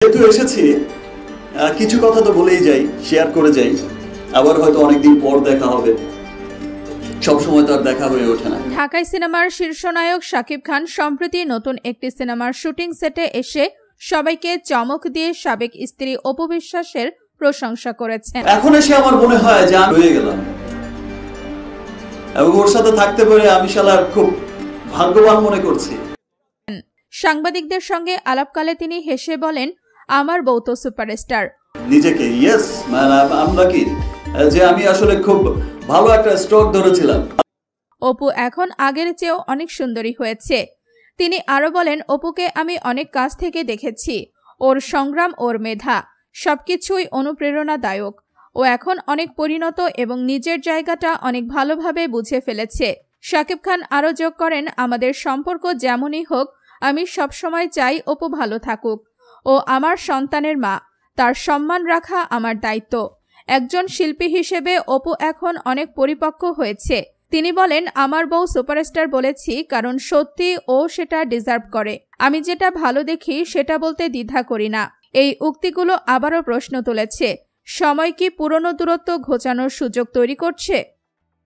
যেহেতু এসেছি কিছু কথা তো বলেই যাই, শেয়ার করে যাই, আবার হয়তো অনেকদিন পর দেখা হবে, সবসময় তো আর দেখা হয়ে ওঠে না। ঢাকাই সিনেমার শীর্ষনায়ক শাকিব খান সম্প্রতি নতুন একটি সিনেমার শুটিং সেটে এসে সবাইকে চমক দিয়ে সাবেক স্ত্রী অপু বিশ্বাসের প্রশংসা করেছেন। এখন এসে আমার মনে হয় যে আমি হয়ে গেলাম এবং ওর সাথে থাকতে পেরে আমি শালার খুব ভাগ্যবান মনে করছি। সাংবাদিকদের সঙ্গে আলাপকালে তিনি হেসে বলেন, আমার বউ তো সুপারস্টার। নিজেকে ইয়েস ম্যান আমরা কি যে আমি আসলে খুব ভালো একটা স্টক ধরেছিলাম। অপু এখন আগের চেয়েও অনেক সুন্দরী হয়েছে। তিনি আরো বলেন, অপুকে আমি অনেক কাছ থেকে দেখেছি, ওর সংগ্রাম, ওর মেধা সবকিছুই অনুপ্রেরণাদায়ক। ও এখন অনেক পরিণত এবং নিজের জায়গাটা অনেক ভালোভাবে বুঝে ফেলেছে। শাকিব খান আরো যোগ করেন, আমাদের সম্পর্ক যেমনই হোক, আমি সবসময় চাই অপু ভালো থাকুক। ও আমার সন্তানের মা, তার সম্মান রাখা আমার দায়িত্ব। একজন শিল্পী হিসেবে অপু এখন অনেক পরিপক্ক হয়েছে। তিনি বলেন, আমার বউ সুপারস্টার বলেছি কারণ সত্যি ও সেটা ডিজার্ভ করে। আমি যেটা ভালো দেখি সেটা বলতে দ্বিধা করি না। এই উক্তিগুলো আবারও প্রশ্ন তুলেছে, সময় কি পুরনো দূরত্ব ঘোচানোর সুযোগ তৈরি করছে?